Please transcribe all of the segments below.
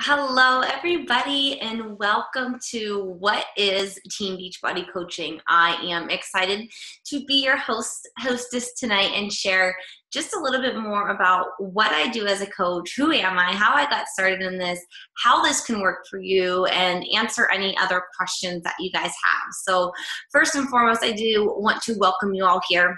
Hello, everybody, and welcome to what is Team Beachbody Coaching. I am excited to be your hostess tonight and share just a little bit more about what I do as a coach, who am I, how I got started in this, how this can work for you, and answer any other questions that you guys have. So first and foremost, I do want to welcome you all here.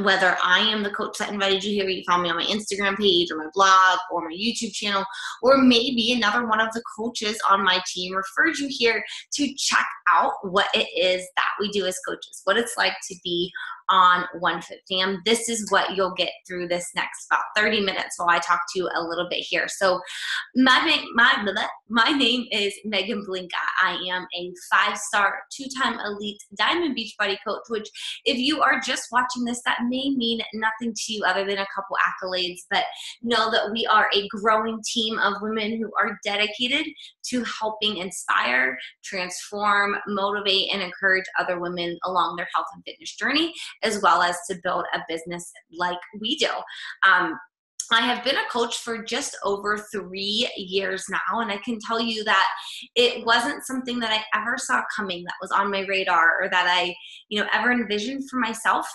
Whether I am the coach that invited you here, you found me on my Instagram page or my blog or my YouTube channel, or maybe another one of the coaches on my team referred you here to check out what it is that we do as coaches, what it's like to be on One Foot Fam. This is what you'll get through this next about 30 minutes while I talk to you a little bit here. So my name is Megan Blinka. I am a 5-star, 2-time elite Diamond Beachbody coach, which if you are just watching this, that may mean nothing to you other than a couple accolades, but know that we are a growing team of women who are dedicated to helping inspire, transform, motivate, and encourage other women along their health and fitness journey, as well as to build a business like we do. I have been a coach for just over 3 years now, and I can tell you that it wasn't something that I ever saw coming, that was on my radar, or that I, ever envisioned for myself.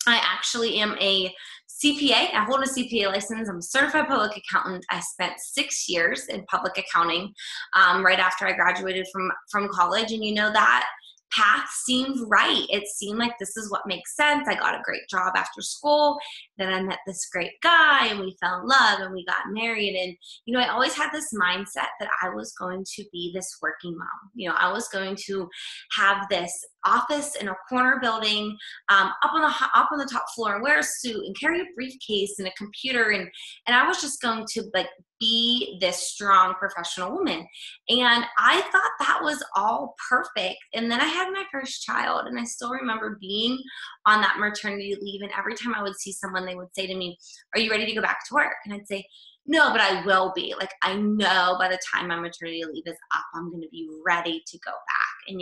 I actually am a CPA. I hold a CPA license. I'm a certified public accountant. I spent 6 years in public accounting right after I graduated from college, and that path seemed right. It seemed like this is what makes sense. I got a great job after school. Then I met this great guy and we fell in love and we got married. And, I always had this mindset that I was going to be this working mom. I was going to have this office in a corner building up on the top floor and wear a suit and carry a briefcase and a computer. And I was just going to be this strong professional woman. And I thought that was all perfect. And then I had my first child, and I still remember being on that maternity leave. And every time I would see someone, they would say to me, "Are you ready to go back to work?" And I'd say, "No, but I will be. I know by the time my maternity leave is up, I'm going to be ready to go back." And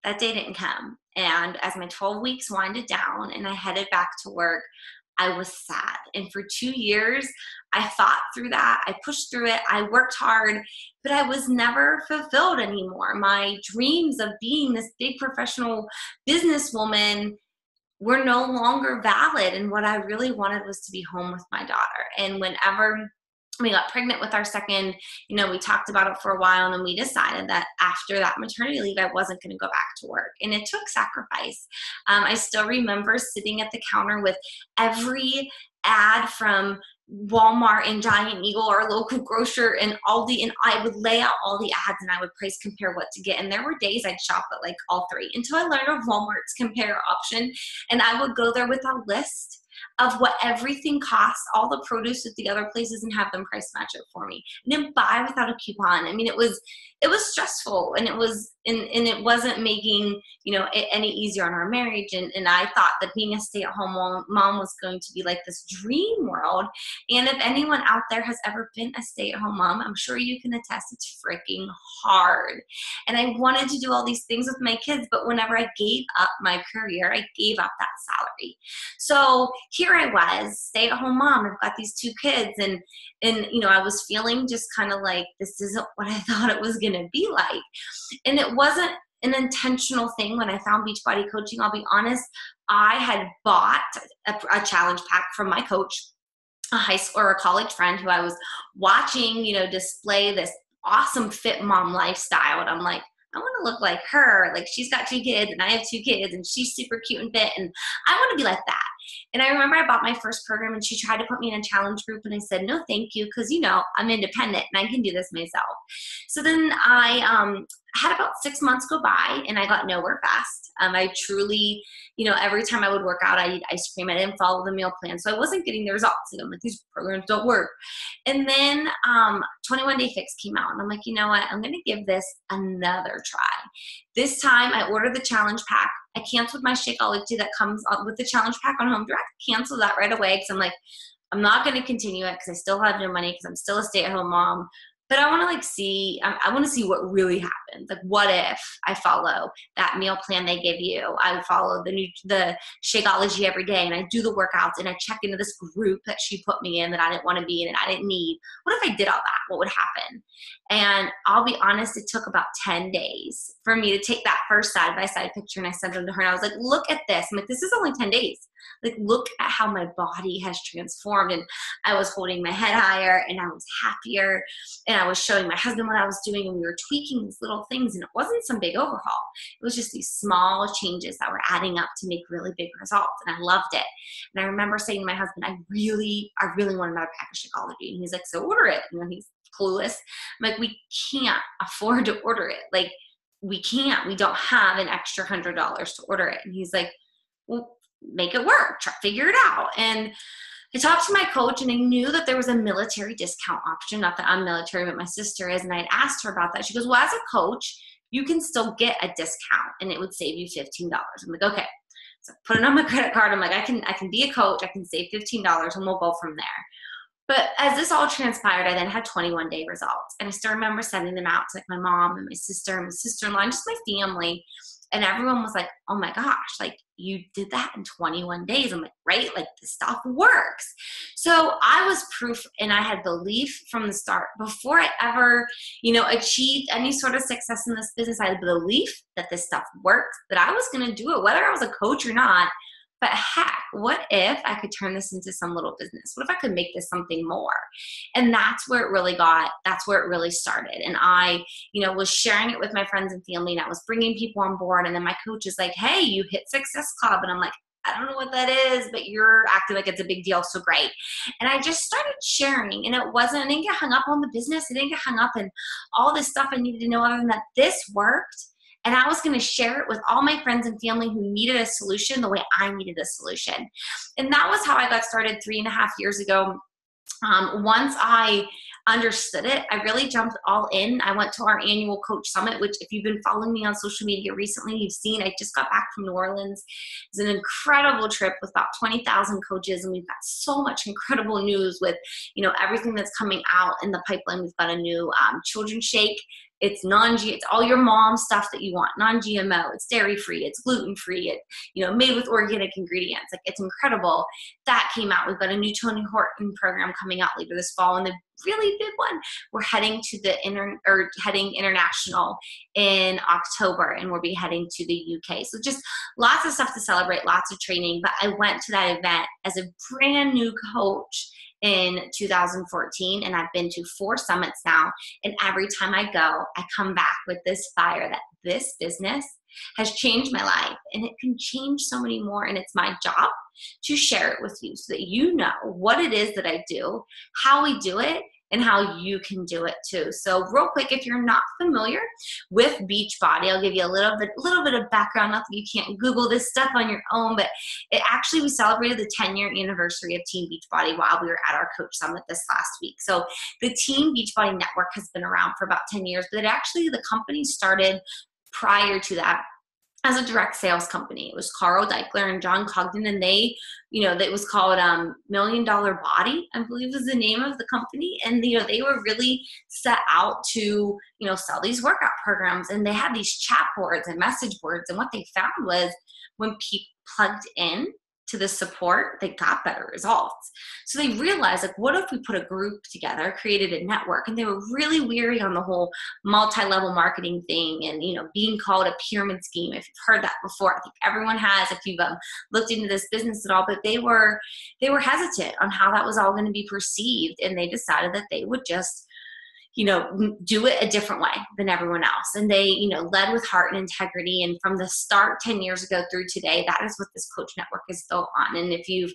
that day didn't come. And as my 12 weeks winded down and I headed back to work, I was sad. And for 2 years, I fought through that. I pushed through it. I worked hard, but I was never fulfilled anymore. My dreams of being this big professional businesswoman were no longer valid. And what I really wanted was to be home with my daughter. And whenever we got pregnant with our second, we talked about it for a while, and then we decided that after that maternity leave, I wasn't going to go back to work. And it took sacrifice. I still remember sitting at the counter with every ad from Walmart and Giant Eagle, our local grocer, and Aldi, and I would lay out all the ads and I would price compare what to get. And there were days I'd shop at all three until I learned of Walmart's compare option. And I would go there with a list of what everything costs, all the produce at the other places, and have them price match it for me, and then buy without a coupon. I mean, it was stressful, and it wasn't making it any easier on our marriage. And I thought that being a stay-at-home mom was going to be like this dream world. And if anyone out there has ever been a stay-at-home mom, I'm sure you can attest it's freaking hard. And I wanted to do all these things with my kids, but whenever I gave up my career, I gave up that salary. So here I was, stay-at-home mom. I've got these 2 kids, and I was feeling just kind of like, this isn't what I thought it was going to be like. And it wasn't an intentional thing when I found Beachbody Coaching. I'll be honest, I had bought a challenge pack from my coach, a high school or a college friend who I was watching, display this awesome fit mom lifestyle. And I'm like, I want to look like her. She's got 2 kids and I have 2 kids and she's super cute and fit, and I want to be like that. And I remember I bought my first program and she tried to put me in a challenge group, and I said, no, thank you. Cause I'm independent and I can do this myself. So then I had about 6 months go by and I got nowhere fast. I truly, every time I would work out, I'd eat ice cream. I didn't follow the meal plan. So I wasn't getting the results. I'm like, these programs don't work. And then 21 Day Fix came out, and I'm like, you know what? I'm going to give this another try. This time I ordered the challenge pack. I canceled my Shakeology that comes with the challenge pack on Home Direct. Canceled that right away because I'm like, I'm not going to continue it because I still have no money because I'm still a stay-at-home mom. But I want to see, I want to see what really happens. What if I follow that meal plan they give you? I would follow the Shakeology every day, and I do the workouts, and I check into this group that she put me in that I didn't want to be in and I didn't need. What if I did all that? what would happen? And I'll be honest, it took about 10 days for me to take that first side-by-side picture, and I sent it to her, and I was like, look at this. I'm like, this is only 10 days. Like, look at how my body has transformed. And I was holding my head higher, and I was happier, and I was showing my husband what I was doing, and we were tweaking these little things, and it wasn't some big overhaul. It was just these small changes that were adding up to make really big results, and I loved it. And I remember saying to my husband, I really want another pack of Shakeology. And he's like, so order it. You know, he's clueless. I'm like, we can't afford to order it. Like, we can't. We don't have an extra $100 to order it. And he's like, well, make it work. Figure it out. And I talked to my coach, and I knew that there was a military discount option. Not that I'm military, but my sister is. And I had asked her about that. She goes, well, as a coach, you can still get a discount, and it would save you $15. I'm like, okay. So put it on my credit card. I'm like, I can be a coach. I can save $15, and we'll go from there. But as this all transpired, I then had 21-day results. And I still remember sending them out to like my mom and my sister and my sister-in-law and just my family. And everyone was like, oh my gosh, like you did that in 21 days. I'm like, right? Like this stuff works. So I was proof, and I had belief from the start. Before I ever, achieved any sort of success in this business, I had belief that this stuff worked, that I was going to do it, whether I was a coach or not. But heck, what if I could turn this into some little business? What if I could make this something more? And that's where it really started. And I, was sharing it with my friends and family, and I was bringing people on board. And then my coach is like, hey, you hit Success Club. And I'm like, I don't know what that is, but you're acting like it's a big deal. So great. And I just started sharing, and I didn't get hung up on the business. I didn't get hung up in all this stuff I needed to know, other than that this worked. And I was going to share it with all my friends and family who needed a solution the way I needed a solution. And that was how I got started 3.5 years ago. Once I understood it, I really jumped all in. I went to our annual coach summit, which if you've been following me on social media recently, you've seen I just got back from New Orleans. It's an incredible trip with about 20,000 coaches, and we've got so much incredible news with, everything that's coming out in the pipeline. We've got a new children's shake. It's it's all your mom stuff that you want, non-GMO, it's dairy-free, it's gluten-free, it's, made with organic ingredients. Like, it's incredible. That came out. We've got a new Tony Horton program coming out later this fall. And the really big one, we're heading to heading international in October, and we'll be heading to the UK. So just lots of stuff to celebrate, lots of training. But I went to that event as a brand new coach in 2014, and I've been to 4 summits now, and every time I go, I come back with this fire that this business has changed my life, and it can change so many more, and it's my job to share it with you so that you know what it is that I do, how we do it, and how you can do it too. So real quick, if you're not familiar with Beachbody, I'll give you a little bit of background. Not that you can't Google this stuff on your own, but we celebrated the 10-year anniversary of Team Beachbody while we were at our coach summit this last week. So the Team Beachbody network has been around for about 10 years, but the company started prior to that as a direct sales company. It was Carl Deichler and John Cogden, and they, it was called $1 Million Body, I believe was the name of the company. And, they were really set out to, sell these workout programs. And they had these chat boards and message boards. And what they found was when people plugged in to the support, they got better results. So they realized, like, what if we put a group together, created a network? And they were really weary on the whole multi-level marketing thing and, being called a pyramid scheme. If you've heard that before, I think everyone has, if you've looked into this business at all, but they were hesitant on how that was all going to be perceived. And they decided that they would just do it a different way than everyone else. And they, led with heart and integrity. And from the start 10 years ago through today, that is what this coach network is built on. And if you've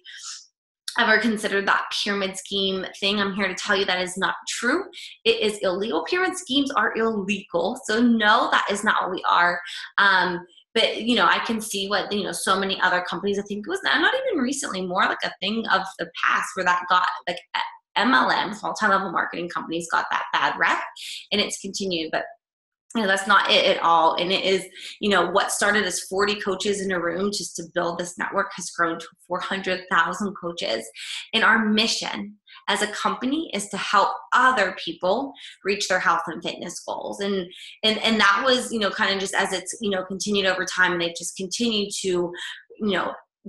ever considered that pyramid scheme thing, I'm here to tell you that is not true. It is illegal. Pyramid schemes are illegal. So no, that is not what we are. But, I can see what, so many other companies, I think it was not even recently, more like a thing of the past where that got like MLMs, multi-level marketing companies, got that bad rep, and it's continued. But that's not it at all. And it is, what started as 40 coaches in a room just to build this network has grown to 400,000 coaches. And our mission as a company is to help other people reach their health and fitness goals. And that was, kind of just as it's, continued over time, and they've just continued to,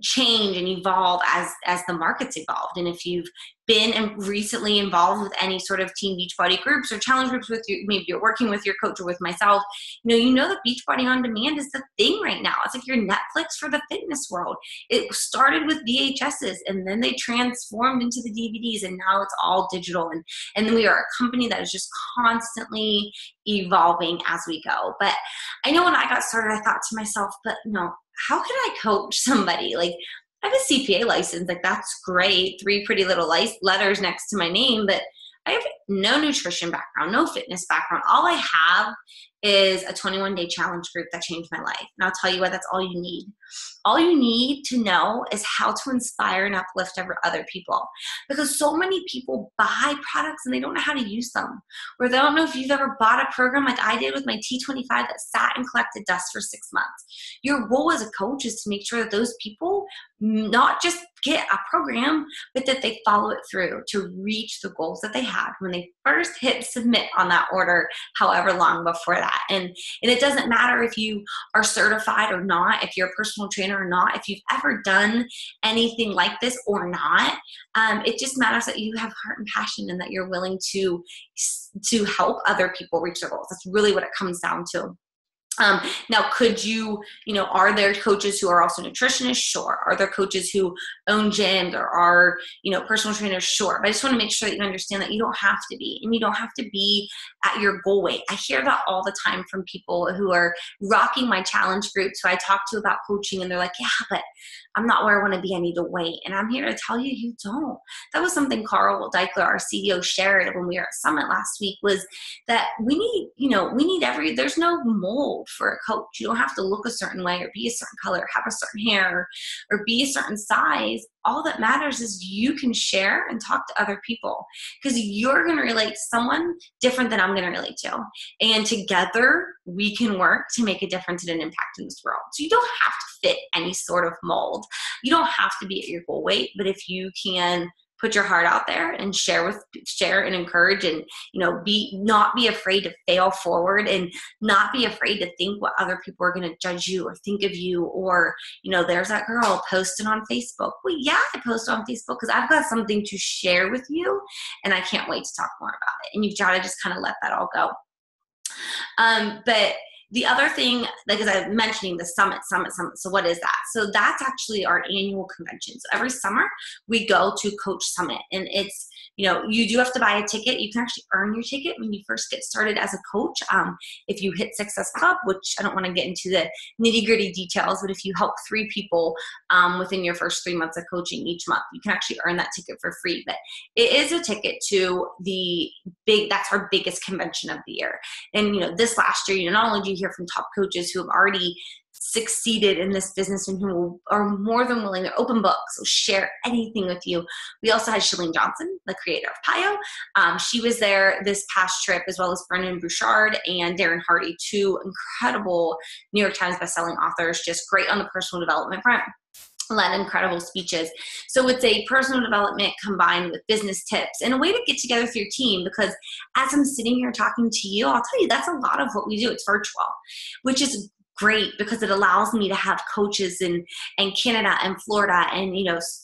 change and evolve as the markets evolved. And if you've been recently involved with any sort of Team Beachbody groups or challenge groups with you, maybe you're working with your coach or with myself, you know that Beachbody on Demand is the thing right now. It's like your Netflix for the fitness world. It started with VHSs, and then they transformed into the DVDs, and now it's all digital. And then we are a company that is just constantly evolving as we go. But I know when I got started, I thought to myself, but no, how can I coach somebody? Like, I have a CPA license, like that's great, 3 pretty little letters next to my name, but I have no nutrition background, no fitness background. All I have is a 21-day challenge group that changed my life. And I'll tell you what, that's all you need. All you need to know is how to inspire and uplift other people. Because so many people buy products and they don't know how to use them. Or they don't know if you've ever bought a program like I did with my T25 that sat and collected dust for 6 months. Your role as a coach is to make sure that those people not just get a program, but that they follow it through to reach the goals that they had when they first hit submit on that order, however long before that. And it doesn't matter if you are certified or not, if you're a personal trainer or not, if you've ever done anything like this or not. It just matters that you have heart and passion and that you're willing to help other people reach their goals. That's really what it comes down to. Now, could you are there coaches who are also nutritionists? Sure. Are there coaches who own gyms or are, personal trainers? Sure. But I just want to make sure that you understand that you don't have to be, and you don't have to be at your goal weight. I hear that all the time from people who are rocking my challenge groups who I talk to about coaching, and they're like, yeah, but I'm not where I want to be. I need to wait. And I'm here to tell you, you don't. That was something Carl Deichler, our CEO, shared when we were at Summit last week, was that we need there's no mold for a coach. You don't have to look a certain way or be a certain color, have a certain hair, or be a certain size. All that matters is you can share and talk to other people, because you're going to relate to someone different than I'm going to relate to. And together we can work to make a difference and an impact in this world. So you don't have to fit any sort of mold. You don't have to be at your goal weight, but if you can put your heart out there and share and encourage, and not be afraid to fail forward, and not be afraid to think what other people are going to judge you or think of you, or there's that girl posting on Facebook. Well, yeah, I post on Facebook because I've got something to share with you, and I can't wait to talk more about it. And you've got to just kind of let that all go. But the other thing, like as I'm mentioning, the summit. So what is that? So that's actually our annual convention. So every summer we go to Coach Summit, and it's, you do have to buy a ticket. You can actually earn your ticket when you first get started as a coach. If you hit Success Club, which I don't want to get into the nitty gritty details, but if you help 3 people within your first 3 months of coaching each month, you can actually earn that ticket for free. But it is a ticket to that's our biggest convention of the year. And, this last year, not only do you hear from top coaches who have already succeeded in this business and who are more than willing, they're open books, so share anything with you. We also had Chalene Johnson, the creator of PIO. She was there this past trip, as well as Brendan Bouchard and Darren Hardy, 2 incredible New York Times bestselling authors, just great on the personal development front. Led incredible speeches. So it's a personal development combined with business tips and a way to get together with your team, because as I'm sitting here talking to you, I'll tell you that's a lot of what we do. It's virtual, which is great because it allows me to have coaches in Canada and Florida and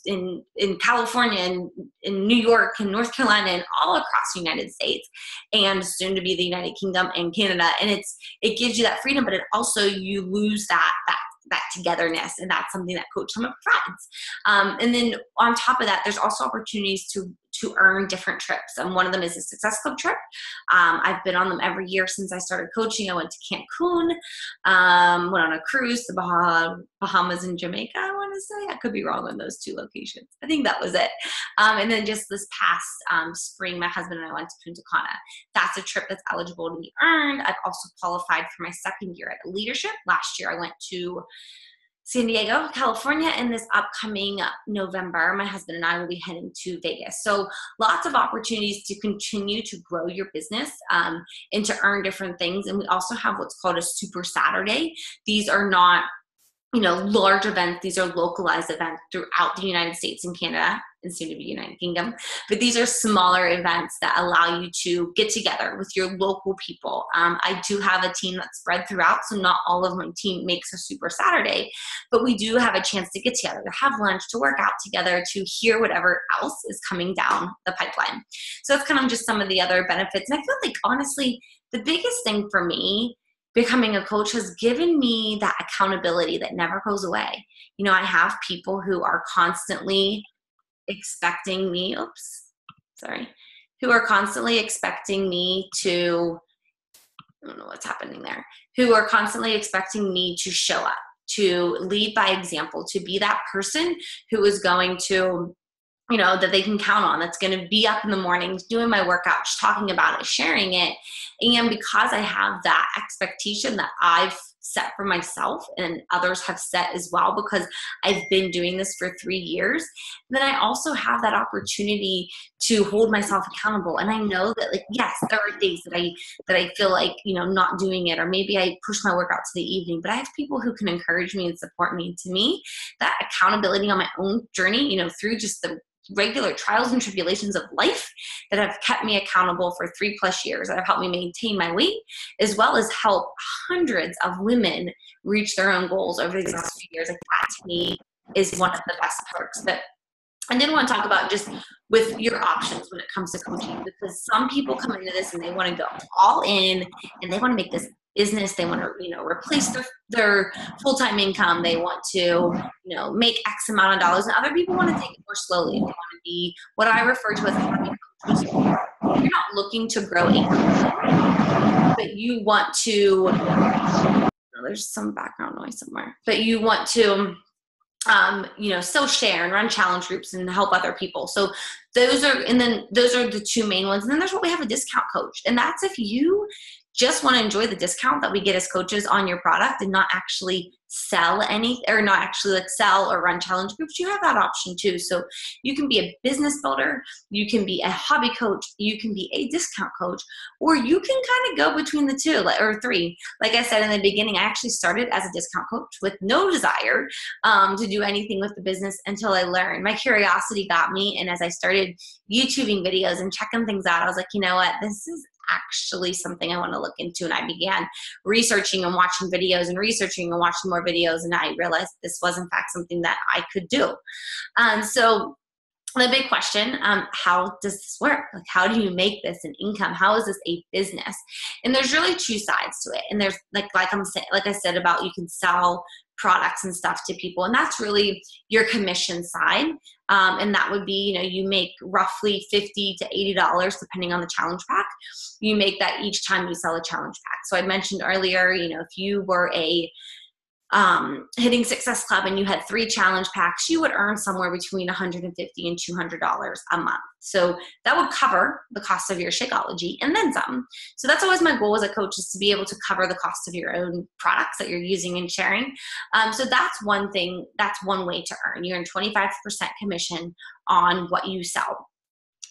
in California and in New York and North Carolina and all across the United States, and soon to be the United Kingdom and Canada. And it gives you that freedom, but it also, you lose that togetherness, and that's something that Coach Summit provides. And then on top of that, there's also opportunities to earn different trips. And one of them is a Success Club trip. I've been on them every year since I started coaching. I went to Cancun, went on a cruise to Bahamas and Jamaica, I want to say. I could be wrong on those 2 locations. I think that was it. And then just this past spring, my husband and I went to Punta Cana. That's a trip that's eligible to be earned. I've also qualified for my 2nd year at leadership. Last year I went to San Diego, California, and this upcoming November, my husband and I will be heading to Vegas. So lots of opportunities to continue to grow your business and to earn different things. And we also have what's called a Super Saturday. These are not large events. These are localized events throughout the United States and Canada. and soon to be United Kingdom. But these are smaller events that allow you to get together with your local people. I do have a team that's spread throughout, so not all of my team makes a Super Saturday, but we do have a chance to get together, to have lunch, to work out together, to hear whatever else is coming down the pipeline. So that's kind of just some of the other benefits. And I feel like, honestly, the biggest thing for me becoming a coach has given me that accountability that never goes away. You know, I have people who are constantly expecting me, who are constantly expecting me to, I don't know what's happening there, who are constantly expecting me to show up, to lead by example, to be that person who is going to, you know, that they can count on, that's going to be up in the mornings, doing my workouts, talking about it, sharing it. And because I have that expectation that I've set for myself and others have set as well, because I've been doing this for 3 years, then I also have that opportunity to hold myself accountable. And I know that, like, yes, there are days that I feel like, you know, not doing it, or maybe I push my workout to the evening, but I have people who can encourage me and support me. To me, that accountability on my own journey, you know, through just the regular trials and tribulations of life that have kept me accountable for 3+ years, that have helped me maintain my weight, as well as help hundreds of women reach their own goals over these last few years. Like, that to me is one of the best perks. But I did want to talk about just with your options when it comes to coaching, because some people come into this and they want to go all in and they want to make this business. They want to, you know, replace their full-time income. They want to, you know, make X amount of dollars. And other people want to take it more slowly. They want to be what I refer to as a happy coach. You're not looking to grow income, but you want to, there's some background noise somewhere, but you want to, you know, still share and run challenge groups and help other people. So those are the two main ones. And then there's what we have, a discount coach. And that's if you just want to enjoy the discount that we get as coaches on your product and not actually sell any, or not actually like sell or run challenge groups, you have that option too. So you can be a business builder, you can be a hobby coach, you can be a discount coach, or you can kind of go between the two, or three. Like I said in the beginning, I actually started as a discount coach with no desire to do anything with the business until I learned. My curiosity got me, and as I started YouTubing videos and checking things out, I was like, you know what, this is actually something I want to look into. And I began researching and watching videos and researching and watching more videos. And I realized this was in fact something that I could do. So the big question, how does this work? Like, how do you make this an income? How is this a business? And there's really two sides to it. And there's like I said about, you can sell products and stuff to people, and that's really your commission side. And that would be, you know, you make roughly $50 to $80 depending on the challenge pack. You make that each time you sell a challenge pack. So I mentioned earlier, you know, if you were a Hitting Success Club and you had 3 challenge packs, you would earn somewhere between $150 and $200 a month. So that would cover the cost of your Shakeology and then some. So that's always my goal as a coach, is to be able to cover the cost of your own products that you're using and sharing. So that's one thing, that's one way to earn. You earn 25% commission on what you sell.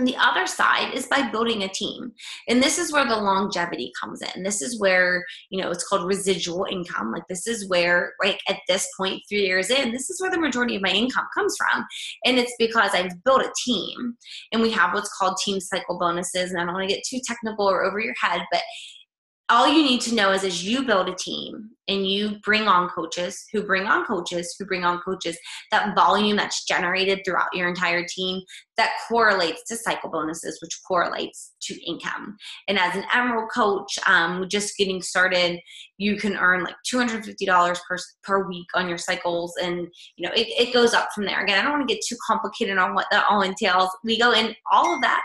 And the other side is by building a team. And this is where the longevity comes in. This is where, you know, it's called residual income. Like, this is where, like, at this point, 3 years in, this is where the majority of my income comes from. And it's because I've built a team, and we have what's called team cycle bonuses. And I don't want to get too technical or over your head, but all you need to know is, as you build a team and you bring on coaches who bring on coaches who bring on coaches, that volume that's generated throughout your entire team, that correlates to cycle bonuses, which correlates to income. And as an Emerald coach, just getting started, you can earn like $250 per week on your cycles. And, you know, it goes up from there. Again, I don't want to get too complicated on what that all entails. We go in all of that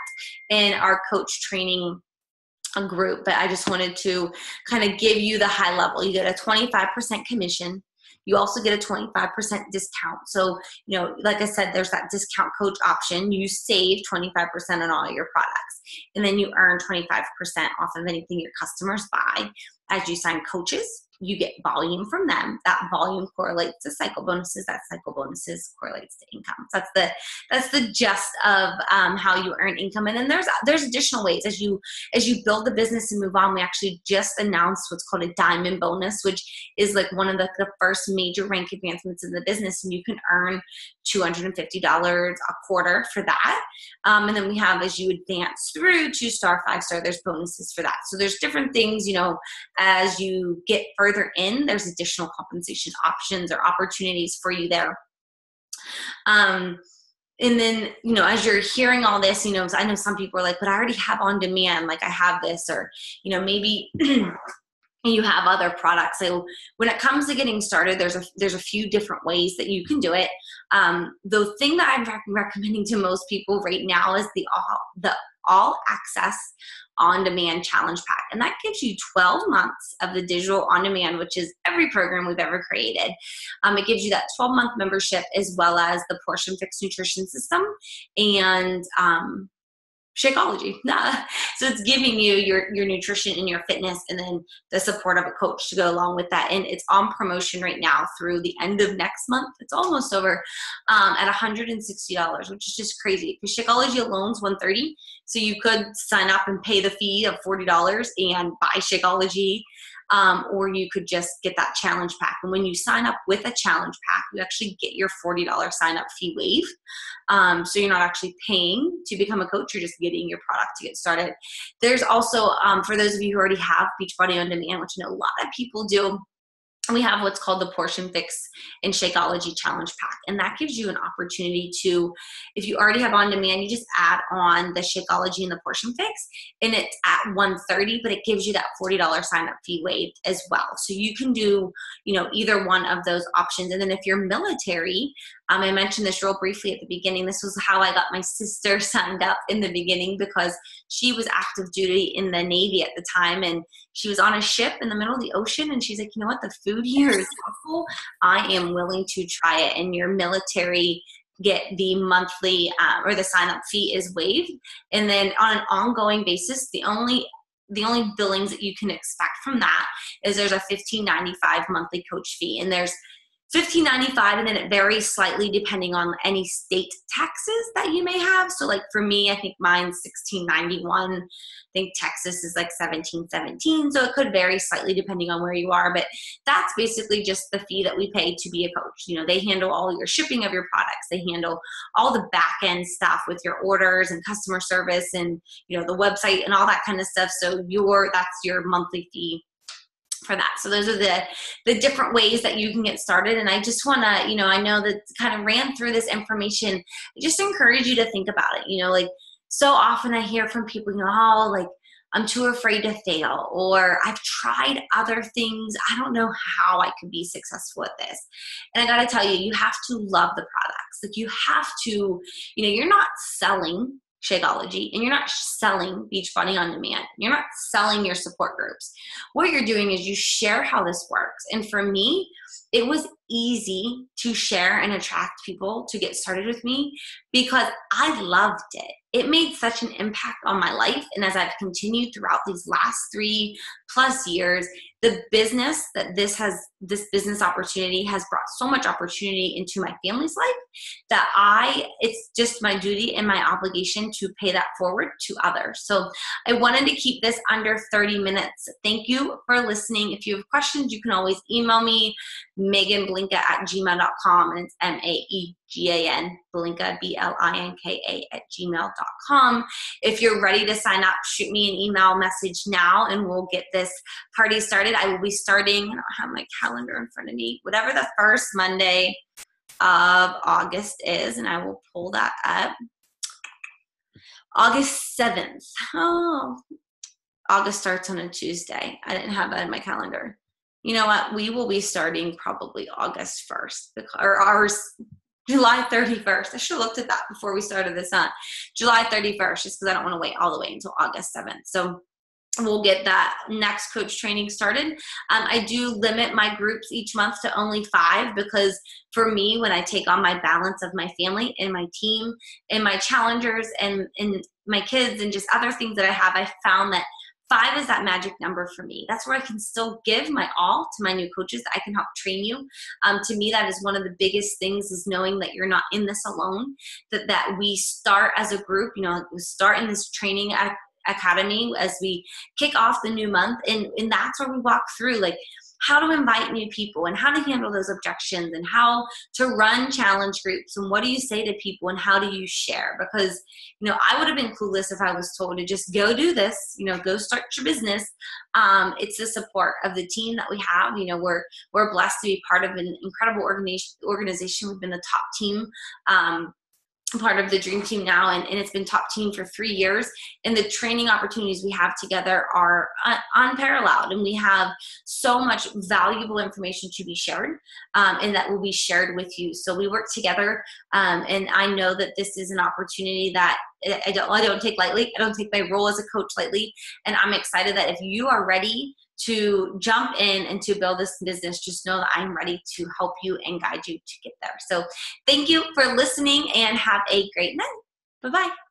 in our coach training a group, but I just wanted to kind of give you the high level. You get a 25% commission. You also get a 25% discount. So, you know, like I said, there's that discount coach option. You save 25% on all your products, and then you earn 25% off of anything your customers buy as you sign coaches you get volume from them. That volume correlates to cycle bonuses. That cycle bonuses correlates to income. So that's the gist of how you earn income. And then there's additional ways as you build the business and move on. We actually just announced what's called a diamond bonus, which is like one of the first major rank advancements in the business, and you can earn $250 a quarter for that. And then we have, as you advance through 2-star, 5-star, there's bonuses for that. So there's different things, as you get further in, there's additional compensation options or opportunities for you there. And then, as you're hearing all this, I know some people are like, but I already have OnDemand, like I have this, or, maybe you have other products. So when it comes to getting started, there's a few different ways that you can do it. The thing that I'm recommending to most people right now is the all access on-demand challenge pack. And that gives you 12 months of the digital on-demand, which is every program we've ever created. It gives you that 12-month membership, as well as the portion fixed nutrition system and Shakeology. So it's giving you your nutrition and your fitness, and then the support of a coach to go along with that. And it's on promotion right now through the end of next month. It's almost over, at $160, which is just crazy. Because Shakeology alone is $130. So you could sign up and pay the fee of $40 and buy Shakeology. Or you could just get that challenge pack. And when you sign up with a challenge pack, you actually get your $40 sign up fee waived. So you're not actually paying to become a coach, you're just getting your product to get started. There's also, for those of you who already have Beachbody On Demand, which I know a lot of people do, we have what's called the Portion Fix and Shakeology Challenge Pack. And that gives you an opportunity to, if you already have On Demand, you just add on the Shakeology and the Portion Fix, and it's at $130, but it gives you that $40 sign up fee waived as well. So you can do, either one of those options. And then if you're military, I mentioned this real briefly at the beginning. This was how I got my sister signed up in the beginning, because she was active duty in the Navy at the time, and she was on a ship in the middle of the ocean, and she's like, you know what, the food here is awful. I am willing to try it. And your military get the monthly or the sign up fee is waived. And then on an ongoing basis, the only billings that you can expect from that is there's a $15.95 monthly coach fee, and there's $15.95, and then it varies slightly depending on any state taxes that you may have. So like for me, I think mine's $16.91. I think Texas is like $17.17. So it could vary slightly depending on where you are, but that's basically just the fee that we pay to be a coach. They handle all your shipping of your products. They handle all the back end stuff with your orders and customer service and, the website and all that kind of stuff. So that's your monthly fee for that. So those are the different ways that you can get started. And I just want to, I know that kind of ran through this information. I just encourage you to think about it. Like so often I hear from people, I'm too afraid to fail, or I've tried other things. I don't know how I could be successful at this. And I got to tell you, you have to love the products. Like you have to, you're not selling Shakeology, and you're not selling Beachbody On Demand. You're not selling your support groups. What you're doing is you share how this works. And for me, it was easy to share and attract people to get started with me because I loved it. It made such an impact on my life. And as I've continued throughout these last 3+ years, the business that this business opportunity has brought so much opportunity into my family's life that it's just my duty and my obligation to pay that forward to others. So I wanted to keep this under 30 minutes. Thank you for listening. If you have questions, you can always email me, meganblinka@gmail.com, and it's MEGAN, Blinka, BLINKA @gmail.com. If you're ready to sign up, shoot me an email message now and we'll get this party started. I will be starting, I don't have my calendar in front of me, whatever the first Monday of August is, and I will pull that up. August 7th. Oh, August starts on a Tuesday. I didn't have that in my calendar. You know what? We will be starting probably August 1st, or ours July 31st. I should have looked at that before we started this on. July 31st, just because I don't want to wait all the way until August 7th. So we'll get that next coach training started. I do limit my groups each month to only 5 because for me, when I take on my balance of my family and my team and my challengers and my kids and just other things that I have, I found that 5 is that magic number for me. That's where I can still give my all to my new coaches. I can help train you. To me, that is one of the biggest things, is knowing that you're not in this alone, that we start as a group, we start in this training academy as we kick off the new month. And that's where we walk through like how to invite new people and how to handle those objections and how to run challenge groups and what do you say to people and how do you share. Because, I would have been clueless if I was told to just go do this, go start your business. It's the support of the team that we have. We're blessed to be part of an incredible organization. We've been the top team, part of the dream team now, and it's been top team for 3 years, and the training opportunities we have together are unparalleled, and we have so much valuable information to be shared, and that will be shared with you. So we work together, and I know that this is an opportunity that I don't take lightly. I don't take my role as a coach lightly, and I'm excited that if you are ready to jump in and to build this business, just know that I'm ready to help you and guide you to get there. So thank you for listening and have a great night. Bye-bye.